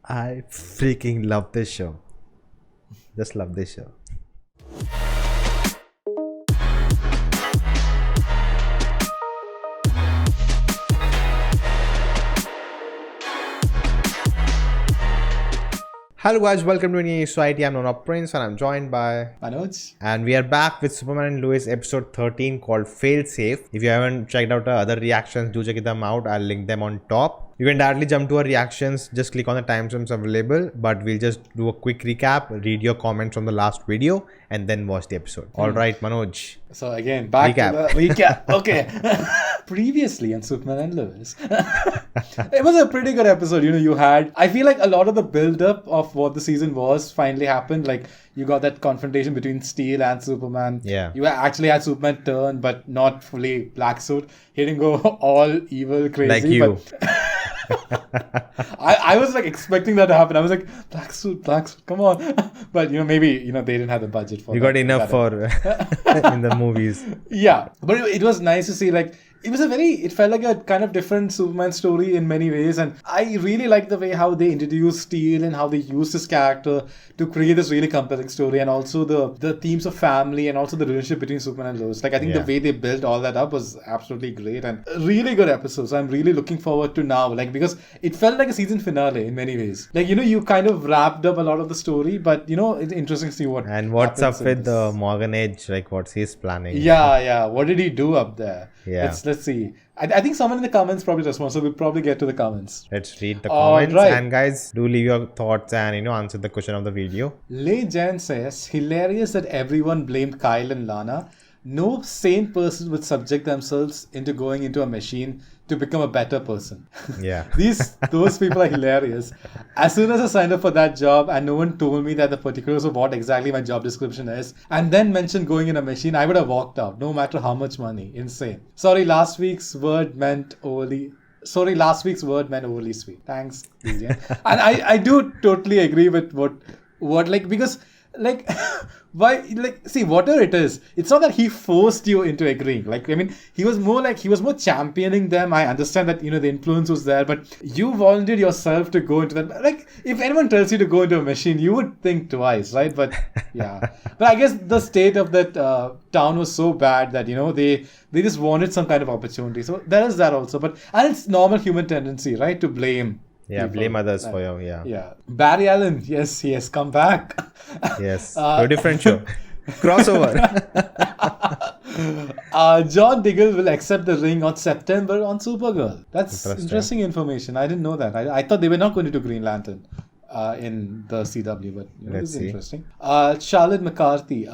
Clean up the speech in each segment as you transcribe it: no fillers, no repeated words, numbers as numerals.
I freaking love this show. Just love this show. Hello guys, welcome to New Society. I'm Nona Prince and I'm joined by Manoj. And we are back with Superman and Lois episode 13 called Fail Safe. If you haven't checked out our other reactions, do check them out. I'll link them on top. You can directly jump to our reactions, just click on the timestamps available, but we'll just do a quick recap, read your comments from the last video, and then watch the episode. Alright, Manoj. So again, back to the recap. Okay. Previously on Superman and Lois. It was a pretty good episode. You had, I feel like a lot of the build-up of what the season was finally happened. Like, you got that confrontation between Steel and Superman. Yeah. You actually had Superman turn, but not fully black suit. He didn't go all evil, crazy. Like you. I was like expecting that to happen. I was like, black suit, come on. But maybe they didn't have the budget for You got enough for in the movies. Yeah, but it was nice to see, like, it felt like a kind of different Superman story in many ways, and I really like the way how they introduced Steel and how they used his character to create this really compelling story, and also the themes of family and also the relationship between Superman and Lois. Like, I think the way they built all that up was absolutely great and a really good episode. So I'm really looking forward to now, like, because it felt like a season finale in many ways. Like, you kind of wrapped up a lot of the story, but it's interesting to see what and what's up with the Morgan Edge, like what's his planning. Yeah, what did he do up there? Yeah. Let's see. I think someone in the comments probably responds, so we'll probably get to the comments. Let's read the comments. Right. And guys, do leave your thoughts and answer the question of the video. Lei Jen says, hilarious that everyone blamed Kyle and Lana. No sane person would subject themselves into going into a machine to become a better person. Yeah. Those people are hilarious. As soon as I signed up for that job and no one told me that the particulars of what exactly my job description is, and then mentioned going in a machine, I would have walked out, no matter how much money. Insane. Sorry, last week's word meant overly sweet. Thanks, DJ. And I do totally agree with what like, because like why, like, see, whatever it is, it's not that he forced you into agreeing. Like, I mean, he was more championing them. I understand that the influence was there, but you volunteered yourself to go into that. Like, if anyone tells you to go into a machine, you would think twice, right? But yeah, but I guess the state of that town was so bad that they just wanted some kind of opportunity. So there is that also. And it's normal human tendency, right, to blame. Yeah, people. blame others for you. Yeah. Barry Allen, yes, he has come back. Yes, to a different show. Crossover. John Diggle will accept the ring on September on Supergirl. That's interesting information. I didn't know that. I thought they were not going to do Green Lantern in the CW, but this is interesting. Charlotte McCarthy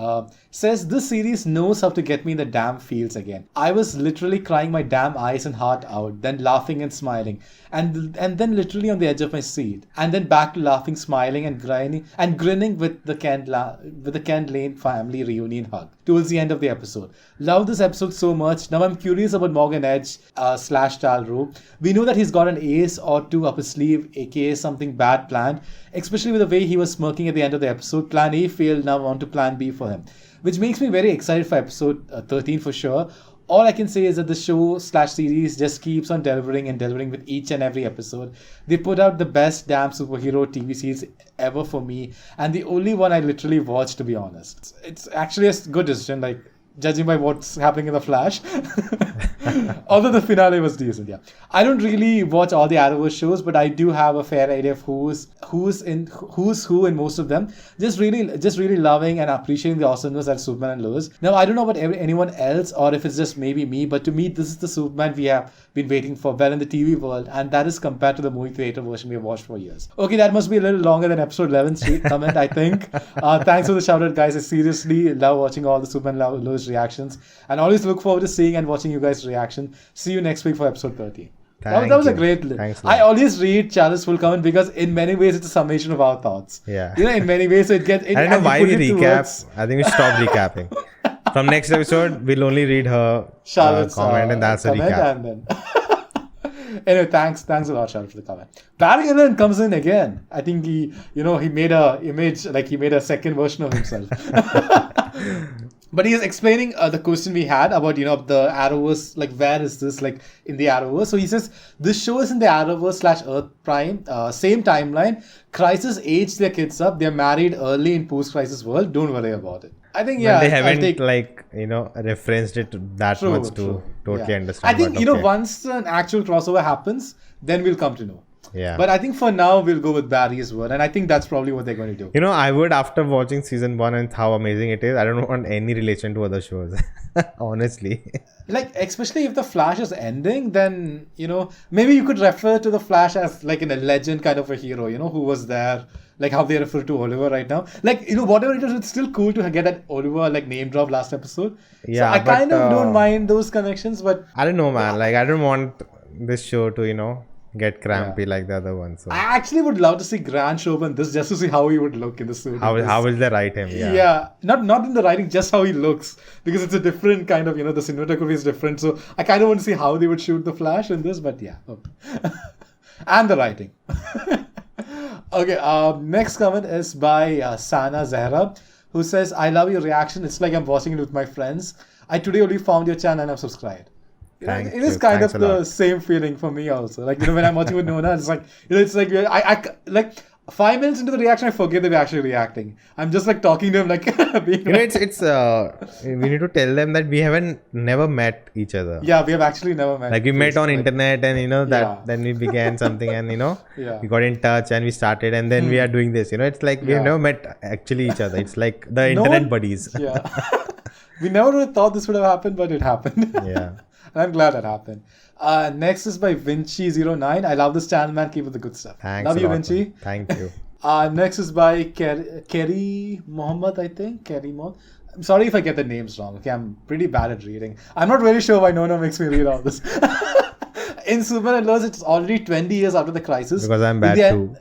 says, this series knows how to get me in the damn feels again. I was literally crying my damn eyes and heart out, then laughing and smiling, and then literally on the edge of my seat, and then back to laughing, smiling, and grinning with the Ken Lane family reunion hug towards the end of the episode. Love this episode so much. Now I'm curious about Morgan Edge / Talro. We know that he's got an ace or two up his sleeve, aka something bad planned, especially with the way he was smirking at the end of the episode. Plan A failed, now on to plan B for him, which makes me very excited for episode 13 for sure. All I can say is that the show / series just keeps on delivering with each and every episode. They put out the best damn superhero TV series ever for me, and the only one I literally watched, to be honest. It's actually a good decision, like, judging by what's happening in The Flash. Although the finale was decent, yeah. I don't really watch all the Arrowverse shows, but I do have a fair idea of who's who in most of them. Just really loving and appreciating the awesomeness at Superman and Lois. Now, I don't know about anyone else, or if it's just maybe me, but to me, this is the Superman we have been waiting for, well, in the TV world, and that is compared to the movie theater version we have watched for years. Okay, that must be a little longer than episode 11's comment, I think. Thanks for the shout out, guys. I seriously love watching all the Superman and Lois reactions, and always look forward to seeing and watching you guys' reaction. See you next week for episode 30. That was a great list. Thanks, I always read Charles' full comment because in many ways it's a summation of our thoughts. Yeah. In many ways it gets... I don't know why we recap. I think we stop recapping. From next episode, we'll only read her comment and that's a recap. And then anyway, thanks a lot, Charlotte, for the comment. Barry Allen comes in again. I think he made a image, like he made a second version of himself. But he is explaining the question we had about, the Arrowverse, like where is this, like in the Arrowverse. So he says, this show is in the Arrowverse / Earth Prime, same timeline. Crisis aged their kids up. They're married early in post-crisis world. Don't worry about it. I think, they haven't referenced it that much to totally understand. I think, once an actual crossover happens, then we'll come to know. Yeah. But I think for now, we'll go with Barry's word. And I think that's probably what they're going to do. I would, after watching season 1 and how amazing it is, I don't want any relation to other shows. Honestly. Like, especially if the Flash is ending, then, maybe you could refer to the Flash as like a legend kind of a hero, who was there. Like how they refer to Oliver right now. Like, whatever it is, it's still cool to get that Oliver like name drop last episode. Yeah, so I kind of don't mind those connections, but... I don't know, man. Like, I don't want this show to, get crampy like the other one. So I actually would love to see Grant show up in this just to see how he would look in the suit. How will they write him? Yeah. Not in the writing, just how he looks. Because it's a different kind of, the cinematography is different. So I kind of want to see how they would shoot the Flash in this, but yeah. Okay. And the writing. Okay, next comment is by Sana Zahra, who says, I love your reaction. It's like I'm watching it with my friends. I today only found your channel and I've subscribed. It is kind of the same feeling for me also. Like, when I'm watching with Nona, it's like, it's like, I like 5 minutes into the reaction, I forget that we're actually reacting. I'm just like talking to him like, being it's we need to tell them that we haven't never met each other. Yeah, we have actually never met. Like we met on internet and then we began something and we got in touch and we started and then we are doing this. It's like we have never met actually each other. It's like the internet buddies. Yeah. We never would have thought this would have happened, but it happened. Yeah. I'm glad that happened. Next is by Vinci09. I love this channel, man. Keep up the good stuff. Thanks. Love you, Vinci. Man. Thank you. Next is by Kerry Mohammed, I think. Kerry Mohammed. I'm sorry if I get the names wrong. Okay, I'm pretty bad at reading. I'm not really sure why Nona makes me read all this. In Superman and Lois, it's already 20 years after the crisis. Because I'm bad too.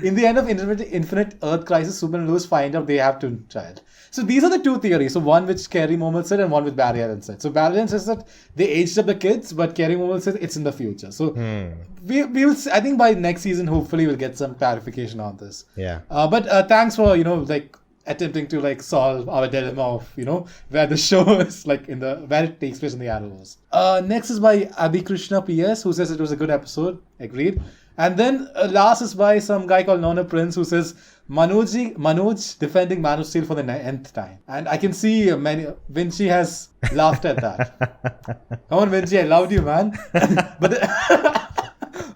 In the end of Infinite Earth Crisis, Superman and Lois find out they have twin child. So these are the two theories. So one which Kerry Mohammed said and one which Barry Allen said. So Barry Allen says that they aged up the kids, but Kerry Mohammed says it's in the future. So we will. I think by next season, hopefully, we'll get some clarification on this. Yeah. But thanks for attempting to solve our dilemma of where the show is where it takes place in the Arrowverse. Next is by Abhi Krishna PS, who says it was a good episode. Agreed. And then last is by some guy called Nona Prince, who says Manoj defending Man of Steel for the nth time. And I can see Vinci has laughed at that. Come on, Vinci, I loved you, man.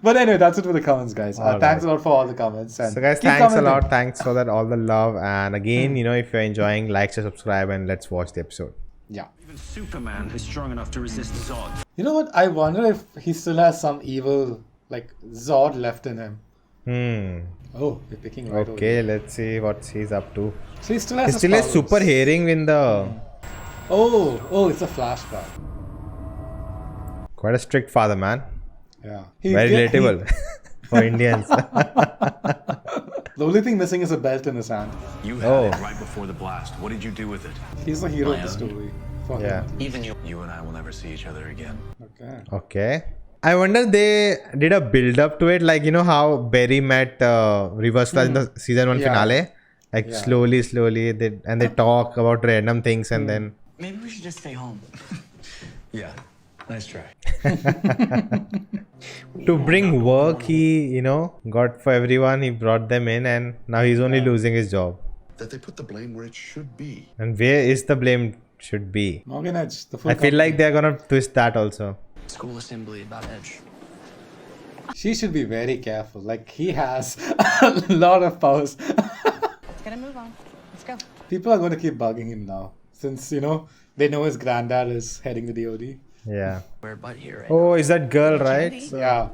But anyway, that's it for the comments, guys. Thanks a lot for all the comments. And so guys, thanks a lot. Thanks for that, all the love. And again, if you're enjoying, like, share, subscribe, and let's watch the episode. Yeah. Even Superman is strong enough to resist Zod. You know what? I wonder if he still has some evil, Zod left in him. Oh, you're picking right over. Okay, let's see what he's up to. So he still has super hearing in the... Oh, it's a flashback. Quite a strict father, man. Yeah. Very relatable for Indians. The only thing missing is a belt in his hand. You had it right before the blast. What did you do with it? He's the hero of the story. For him. Even you and I will never see each other again. Okay. I wonder they did a build up to it, how Barry met Reverse Flash in the season 1 finale. Slowly, they talk about random things and then... Maybe we should just stay home. Yeah, nice try. To bring work, he, got for everyone, he brought them in and now he's only losing his job. That they put the blame where it should be. And where is the blame should be? Morgan Edge, the full I feel like they're gonna twist that also. School assembly about Edge. She should be very careful. He has a lot of powers. Let's get a move on. Let's go. People are going to keep bugging him now. Since, they know his granddad is heading the DOD. Yeah. We're but here right Oh, is that girl, right? Yeah.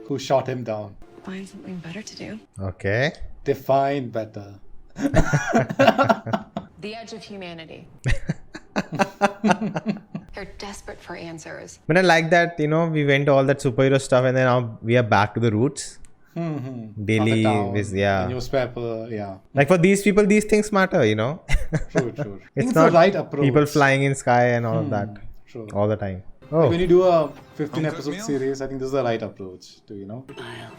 Who shot him down. Find something better to do. Okay. Define better. The edge of humanity. They're desperate for answers. But I like that, we went to all that superhero stuff and then now we are back to the roots. Daily, the newspaper, yeah. For these people, these things matter, True. It's not the right approach. People flying in sky and all of that. True. All the time. Oh. When you do a 15 episode series, I think this is the right approach to,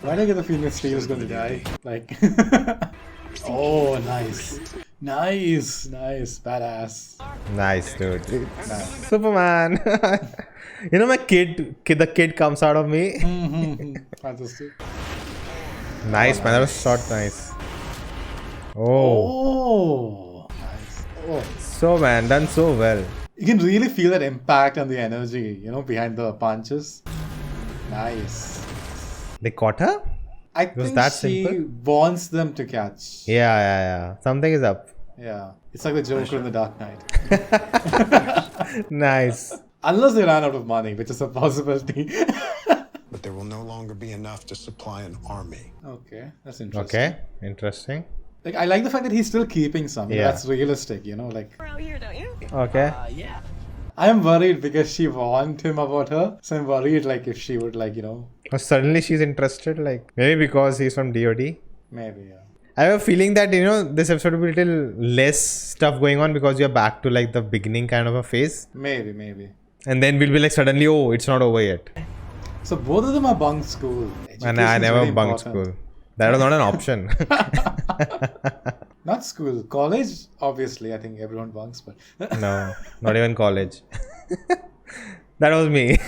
Why do I get the feeling Steve is going to die? Oh, nice. Nice, badass. Nice, dude. Superman. You know, the kid comes out of me. Fantastic. Nice, man. That was shot nice. Oh. Nice. Oh. So, man, done so well. You can really feel that impact and the energy, behind the punches. Nice. They caught her? I Was think that she simple? wants them to catch. Yeah. Something is up. Yeah. It's like the Joker in the Dark Knight. Nice. Unless they ran out of money, which is a possibility. But there will no longer be enough to supply an army. Okay, that's interesting. Okay, interesting. Like, I like the fact that he's still keeping some. Yeah. That's realistic, like. Out here, don't you? Okay. Yeah. I'm worried because she warned him about her. So I'm worried, like, if she would, like, Or suddenly she's interested, like, maybe because he's from DOD. maybe, yeah. I have a feeling that, this episode will be a little less stuff going on because you're back to, like, the beginning kind of a phase. Maybe. And then we'll be like, suddenly, oh, it's not over yet. So both of them are bunk school. And I Education's never very bunked important. school. That was not an option. Not school. College, obviously. I think everyone bunks, but... No, not even college. That was me.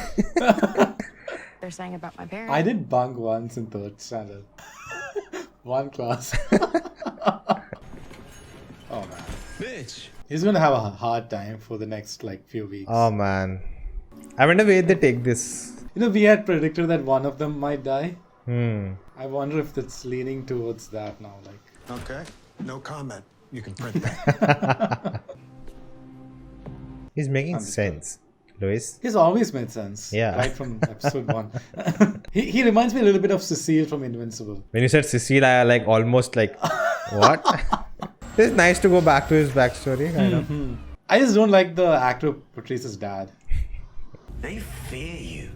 They're saying about my parents. I did bunk once in 3rd standard. One class. Oh, man. Bitch. He's going to have a hard time for the next, like, few weeks. Oh, man. I wonder where they take this. We had predicted that one of them might die. I wonder if it's leaning towards that now, like. Okay, no comment. You can print that. He's making sense, Lois. He's always made sense. Yeah. Right from episode 1. he reminds me a little bit of Cecile from Invincible. When you said Cecile, I like almost like, what? It's nice to go back to his backstory, kind of. I just don't like the actor who portrays his dad. They fear you.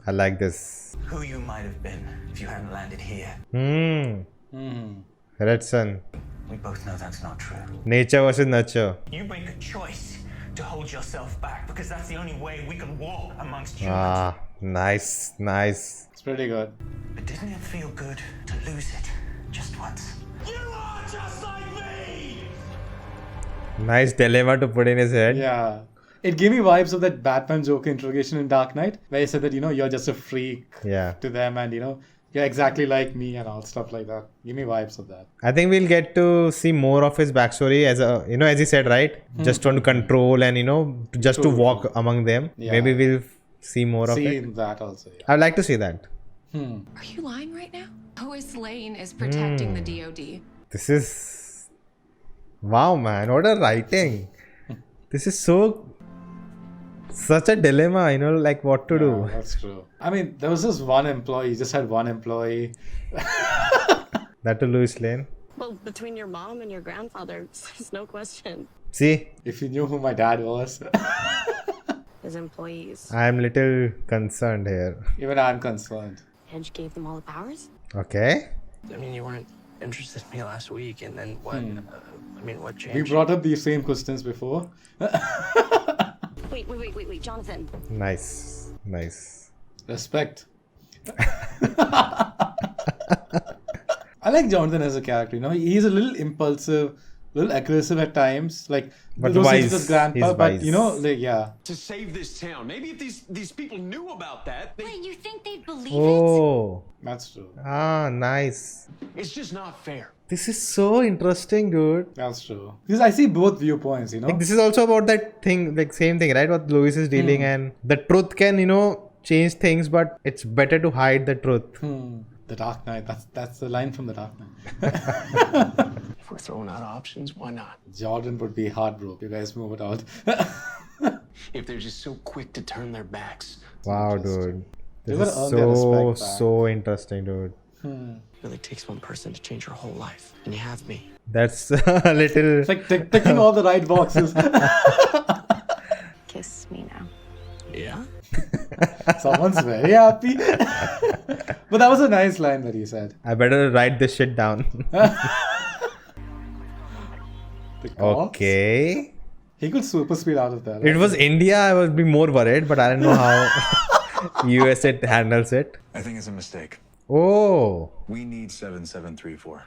I like this. Who you might have been if you hadn't landed here. Red Sun. We both know that's not true. Nature versus nurture. You make a choice to hold yourself back because that's the only way we can walk amongst humans. Ah, nice. It's pretty good. But didn't it feel good to lose it just once? You are just like me! Nice dilemma to put in his head. Yeah. It gave me vibes of that Batman Joker interrogation in Dark Knight, where he said that, you're just a freak Yeah. to them and, you're exactly like me and all stuff like that. Give me vibes of that. I think we'll get to see more of his backstory as as he said, right? Just want to control and, just to walk among them. Yeah. Maybe we'll see more of See it. that also, yeah. I'd like to see that. Are you lying right now? Lois Lane is protecting the DOD. This is... Wow, man. What a writing. This is such a dilemma, like what to do. Yeah, that's true. I mean, there was just one employee. He just had one employee. That to Lois Lane. Well, between your mom and your grandfather, there's no question. See, If you knew who my dad was, His employees. I'm little concerned here. even I'm concerned. Hedge gave them all the powers? Okay. I mean, you weren't interested in me last week, and then what? What We changed? brought up these same questions before. Wait, Jonathan. Nice. Respect. I like Jonathan as a character. He's a little impulsive, a little aggressive at times. Like, But those things wise. with his grandpa, He's but wise. yeah. To save this town. Maybe if these people knew about that, Wait, you think they'd believe Oh. That's true. Ah, nice. it's just not fair. This is so interesting, dude. That's true. Because I see both viewpoints, Like, this is also about that thing, like same thing, right? What Lois is dealing, and the truth can, change things, but it's better to hide the truth. The Dark Knight. That's the line from the Dark Knight. If we're throwing out options, why not? Jordan would be heartbroken. You guys move it out. If they're just so quick to turn their backs, Wow, dude. They This gotta is earn their so, respect back. so interesting, dude. it really takes one person to change your whole life, and you have me. That's a little... It's like ticking all the right boxes. Kiss me now. Yeah? Someone's very happy. But that was a nice line that he said. I better write this shit down. The cops? Okay. He could super speed out of there. It was India, I would be more worried, but I don't know how US it handles it. I think it's a mistake. Oh. We need 7734.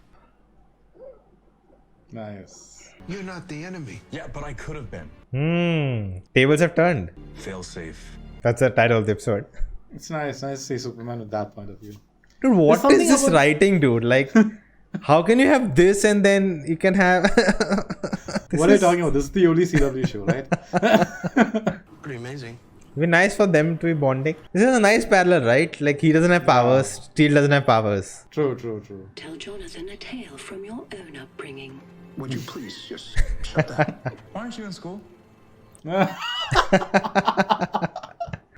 Nice. You're not the enemy. Yeah, but I could have been. Tables have turned. Fail safe. That's the title of the episode. It's nice to see Superman with that point of view. Dude, what There's is this something about- writing, dude? Like, how can you have this and then you can have... What are you talking about? This is the only CW show, right? Pretty amazing. It'd be nice for them to be bonding. This is a nice parallel, right? Like, he doesn't have powers, Steel doesn't have powers. True. Tell Jonathan a tale from your own upbringing. Would you please just shut that? Why aren't you in school?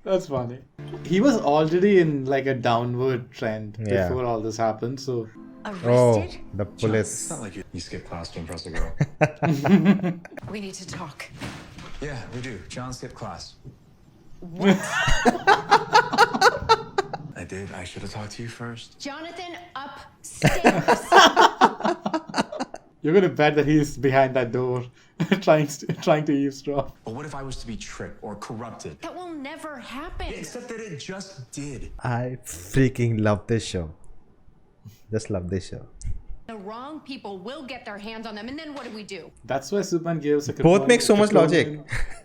That's funny. He was already in like a downward trend Yeah. before all this happened, so Oh, the police. It's not like you skip class to impress a girl. We need to talk. Yeah, we do. John skipped class. I did. I should have talked to you first. Jonathan, upstairs. you're gonna bet that he's behind that door trying to eavesdrop. But what if I was to be tricked or corrupted? That will never happen. Except that it just did. I freaking love this show. Just love this show. The wrong people will get their hands on them, and then what do? That's why Superman gives a Both make so much logic.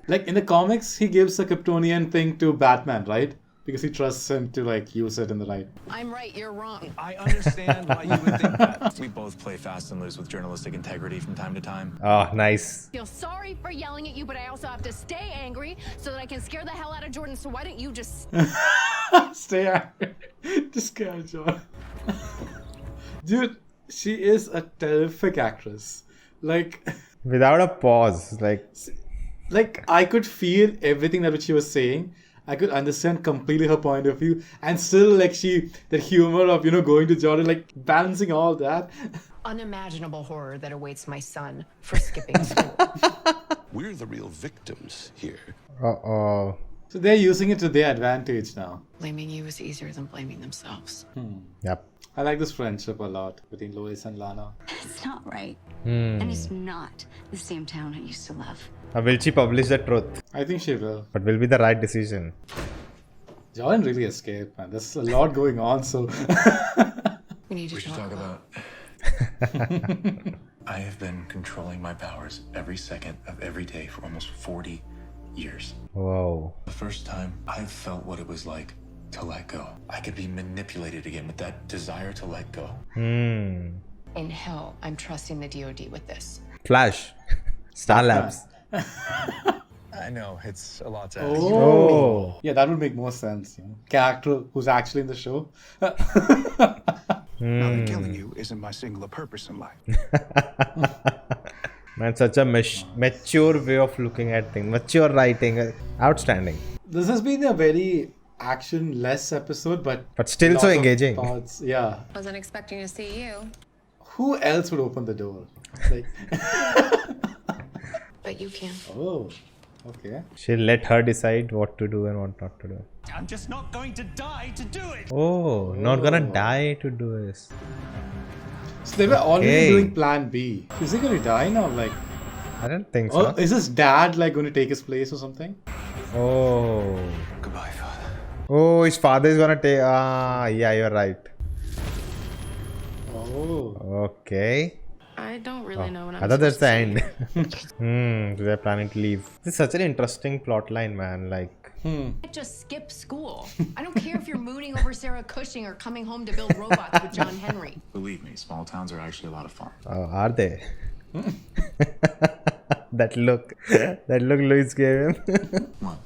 Like in the comics, he gives a Kryptonian thing to Batman, right? Because he trusts him to like use it in the right. I'm right, you're wrong. I understand why you would think that. We both play fast and loose with journalistic integrity from time to time. Oh, nice. Feel sorry for yelling at you, but I also have to stay angry so that I can scare the hell out of Jordan. So why don't you just Stay angry. Just get out, John. Dude, she is a terrific actress. Like Without a pause, like I could feel everything that she was saying. I could understand completely her point of view, and still like that humor of going to Jordan, like balancing all that. unimaginable horror that awaits my son for skipping school. We're the real victims here. uh-oh. So they're using it to their advantage now. Blaming you is easier than blaming themselves. Yep. I like this friendship a lot between Lois and Lana. It's not right. And it's not the same town I used to love. Will she publish the truth? I think she will. But will be the right decision. Jordan really escaped, man. There's a lot going on, so We need to We should talk about. I have been controlling my powers every second of every day for almost 40 years. Whoa. The first time I felt what it was like to let go. I could be manipulated again with that desire to let go. In hell, I'm trusting the DOD with this. Flash. Star Labs. I know, it's a lot to ask. Oh. yeah, that would make more sense. Character who's actually in the show. Now, that killing you isn't my singular purpose in life. Man, such a mature way of looking at things. Mature writing. Outstanding. This has been a very action-less episode, but still lot so of engaging. Parts, yeah. Wasn't expecting to see you. Who else would open the door? Like, But you can. oh, okay. She'll let her decide what to do and what not to do. I'm just not going to die to do it. Oh, not gonna die to do this. So they were already Okay. doing Plan B. Is he gonna die now? Like, I don't think oh, so. is his dad like going to take his place or something? Oh. Goodbye, Father. Oh, his father is gonna take. Yeah, you're right. Oh, I Okay. don't really know what I'm I thought that's supposed the to end. say. So they're planning to leave. This is such an interesting plot line, man. Like, Just skip school. I don't care if you're mooning over Sarah Cushing or coming home to build robots with John Henry. Believe me, small towns are actually a lot of fun. are they? That look Louis gave him. What?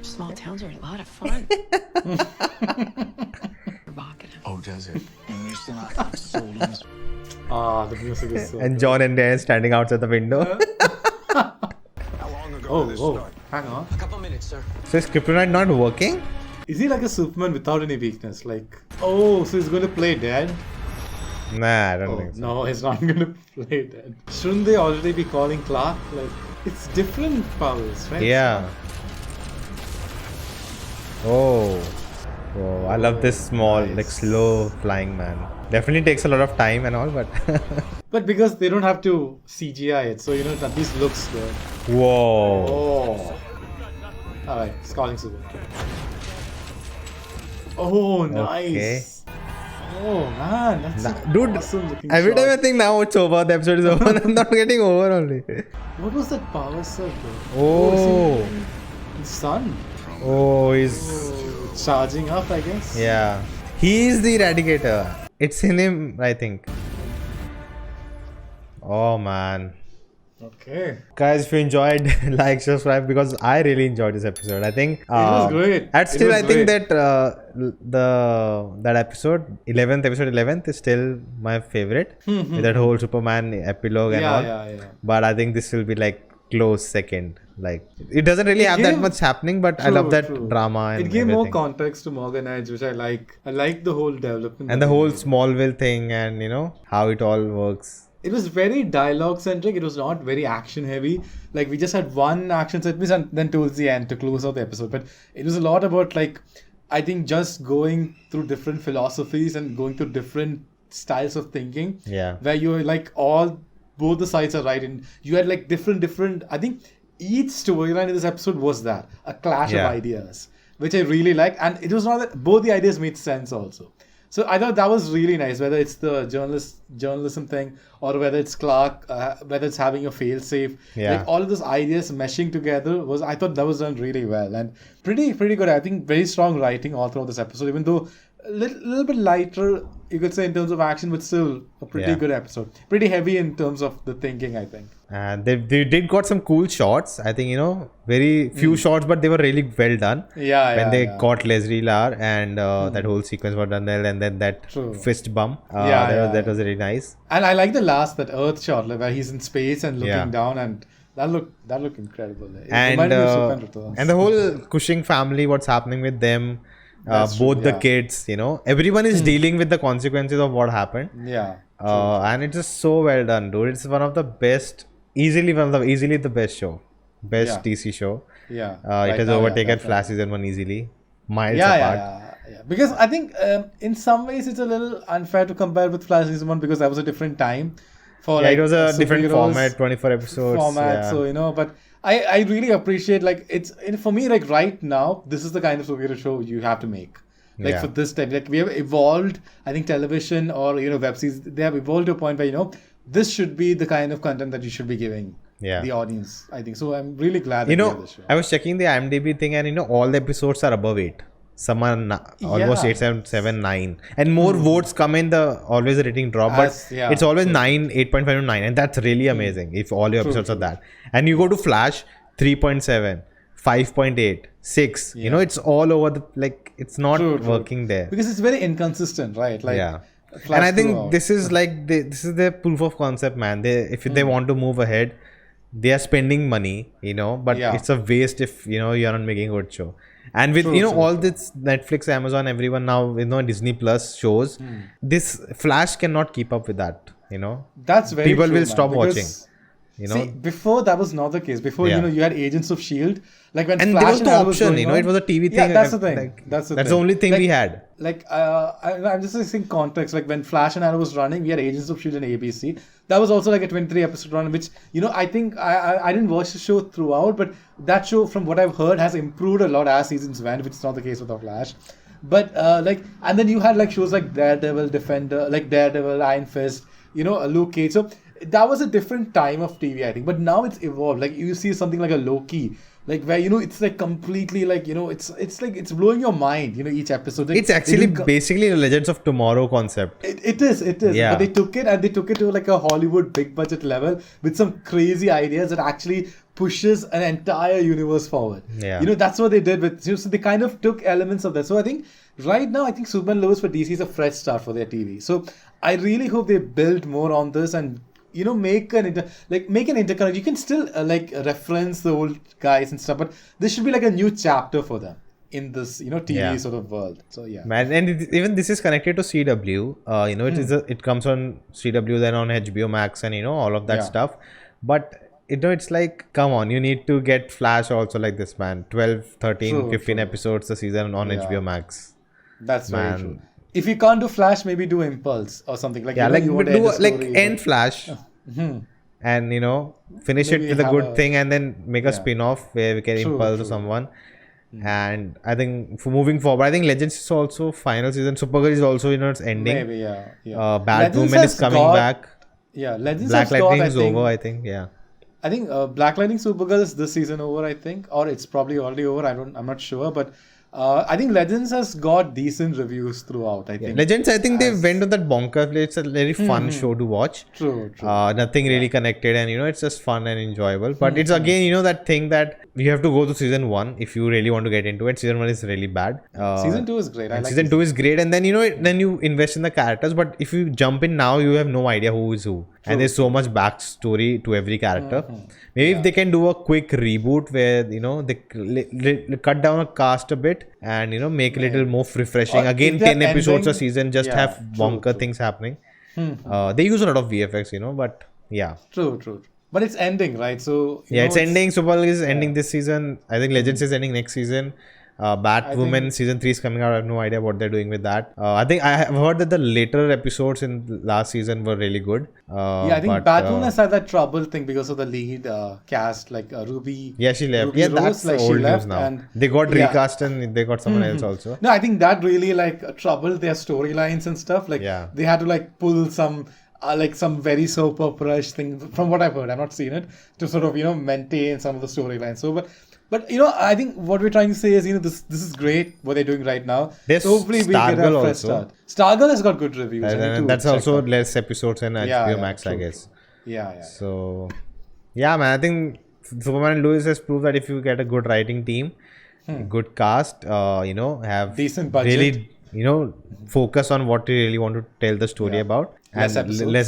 Small towns are a lot of fun. Provocative. Oh, does it? And you're still not sold on this. the music is so. And John and Dan standing outside the window. How long ago did this start? Hang on. A couple minutes, sir. So is Kryptonite not working? Is he like a Superman without any weakness? Like, oh, so he's going to play dead? Nah, I don't Oh, think so. no, he's not going to play dead. Shouldn't they already be calling Clark? Like, it's different powers, right? Yeah. Oh. Oh, I love this small, like slow flying man. Definitely takes a lot of time and all, but. But because they don't have to CGI it, so it at least looks good. Whoa. Oh. Alright, it's calling Superman. Oh, nice. Oh man, that's Dude, awesome looking every shot. time I think now it's over, the episode is over, I'm not getting over only. What was that power set though? Oh. The sun. Oh, he's... Oh, charging up, I guess. Yeah. He is the Eradicator. It's in him, I think. Oh man. Okay. Guys, if you enjoyed, like, subscribe, because I really enjoyed this episode. I think it was great. And still, I think great. that that episode 11th is still my favorite. With that whole Superman epilogue and all. Yeah. But I think this will be like close second. Like, it doesn't really have that much happening, but I love that drama and it gave everything. more context to Morgan Edge, which I like. I like the whole development. And the whole Smallville thing, and you know how it all works. It was very dialogue centric. It was not very action heavy. Like, we just had one action set piece and then towards the end to close out the episode. But it was a lot about, like, I think just going through different philosophies and going through different styles of thinking. Yeah. Where you're like both the sides are right, and you had like different. I think each storyline in this episode was that a clash of ideas, which I really liked, and it was not that both the ideas made sense also. So I thought that was really nice, whether it's the journalism thing or whether it's Clark, whether it's having a fail-safe. Yeah. Like all of those ideas meshing together I thought that was done really well and pretty good. I think very strong writing all throughout this episode, even though a little bit lighter, you could say, in terms of action, but still a pretty good episode. Pretty heavy in terms of the thinking, I think. And they did got some cool shots. I think, very few shots, but they were really well done. When they caught Leslie Lar and that whole sequence was done well, and then that fist bump. That was really nice. And I like the last, that Earth shot, like, where he's in space and looking down, and that looked incredible. It reminded me of Superman Returns. And the whole Cushing family, what's happening with them, both the kids, everyone is dealing with the consequences of what happened. Yeah. And it's just so well done, dude. It's one of the best, easily the best show, DC show. Yeah. It has overtaken Flash season 1 easily, miles apart. Yeah. Because I think in some ways it's a little unfair to compare with Flash season 1 because that was a different time. It was a different format, 24 episodes. So but I really appreciate, like, for me, like, right now this is the kind of superhero show you have to make. Like, for this time, like, we have evolved, I think television or web series, they have evolved to a point where this should be the kind of content that you should be giving the audience, I think. So I'm really glad that we have this show. I was checking the IMDb thing, and all the episodes are above 8. Some are almost 8, 7, 9, and more votes come in, always the rating drop, but it's always 9, 8.5 to 9, and that's really amazing if all your episodes are that. And you go to Flash, 3.7, 5.8, 6. It's all over it's not working there because it's very inconsistent, right? Like, and I think this is this is their proof of concept, man. If they want to move ahead, they are spending money, but it's a waste if you're not making a good show. And with all this Netflix, Amazon, everyone now, Disney Plus shows, this Flash cannot keep up with that. That's very people true, will stop watching. See, before that was not the case. Before you had Agents of Shield, like when and Flash there was no option. It was a TV thing. Yeah, that's the thing. That's the only thing we had. Like, I'm just saying context. Like when Flash and Arrow was running, we had Agents of Shield and ABC. That was also like a 23 episode run, which I think I didn't watch the show throughout, but that show, from what I've heard, has improved a lot as seasons went, which is not the case with the Flash. But and then you had like shows like Daredevil, Iron Fist, Luke Cage. So that was a different time of TV, I think. But now it's evolved. Like, you see something like a Loki, like where it's like completely like it's like it's blowing your mind. Each episode. Like, it's actually basically a Legends of Tomorrow concept. It is. Yeah. But they took it to like a Hollywood big budget level with some crazy ideas that actually pushes an entire universe forward. Yeah. That's what they did with. So they kind of took elements of that. So I think right now, Superman and Lois for DC is a fresh start for their TV. So I really hope they build more on this and make an interconnect. You can still reference the old guys and stuff, but this should be like a new chapter for them in this TV sort of world. So man, and even this is connected to CW. It comes on CW, then on HBO Max, and all of that stuff. But it's like, come on, you need to get Flash also like this, man. 12, 13, 15 episodes a season on HBO Max. That's very true. If you can't do Flash, maybe do Impulse or something like end Flash, and finish it with a good thing, and then make a spin-off where we can Impulse or someone. And I think for moving forward, I think Legends is also final season. Supergirl is also it's ending. Maybe, yeah. Batwoman is coming back. Yeah, Legends Black has Lightning got, is over, I think. Yeah. I think Black Lightning Supergirl is this season over, I think, or it's probably already over. I'm not sure, but I think Legends has got decent reviews throughout. I think Legends, I think they went on that bonker play. It's a very fun show to watch. True. Nothing really connected, and it's just fun and enjoyable. But it's again, that thing that you have to go to season 1 if you really want to get into it. Season 1 is really bad. Season 2 is great. I like season 2 is great, and then then you invest in the characters. But if you jump in now, you have no idea who is who. And there's so much backstory to every character. Maybe if they can do a quick reboot where they cut down a cast a bit and make a little more refreshing. Again, 10 episodes a season, just have bonker things happening. They use a lot of VFX, but yeah. True. But it's ending, right? So it's ending. Supergirl is ending this season. I think Legends is ending next season. Batwoman season 3 is coming out. I have no idea what they're doing with that. I think I have heard that the later episodes in the last season were really good. I think Batwoman has had that trouble thing because of the lead cast, like Ruby. Yeah, she left. Ruby Yeah, Rose, that's old news now. And they got recast and they got someone else also. No, I think that really troubled their storylines and stuff. They had to pull some some very soap opera-ish thing from what I've heard. I've not seen it to sort of maintain some of the storylines. So, but I think what we're trying to say is this is great what they're doing right now. There's hopefully we get a fresh start. Stargirl has got good reviews. And that's also less episodes than HBO Max, true, I guess. Yeah. So, yeah, man, I think Superman and Lois has proved that if you get a good writing team, good cast, have decent budget, really, focus on what you really want to tell the story about. Less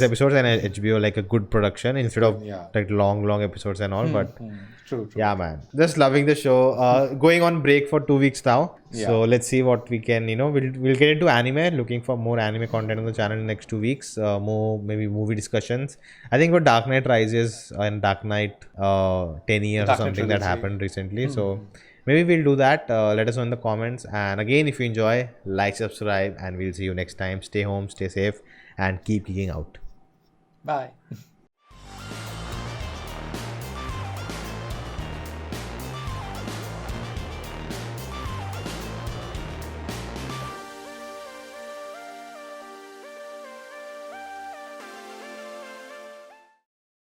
episodes and HBO a good production instead of long episodes and all. But true. Yeah, man, just loving the show. Going on break for 2 weeks now, so let's see what we can. We'll get into anime. Looking for more anime content on the channel in the next 2 weeks. More maybe movie discussions. I think for Dark Knight Rises and Dark Knight 10 years or something that happened recently. So maybe we'll do that. Let us know in the comments. And again, if you enjoy, like, subscribe, and we'll see you next time. Stay home, stay safe, and keep geeking out. Bye.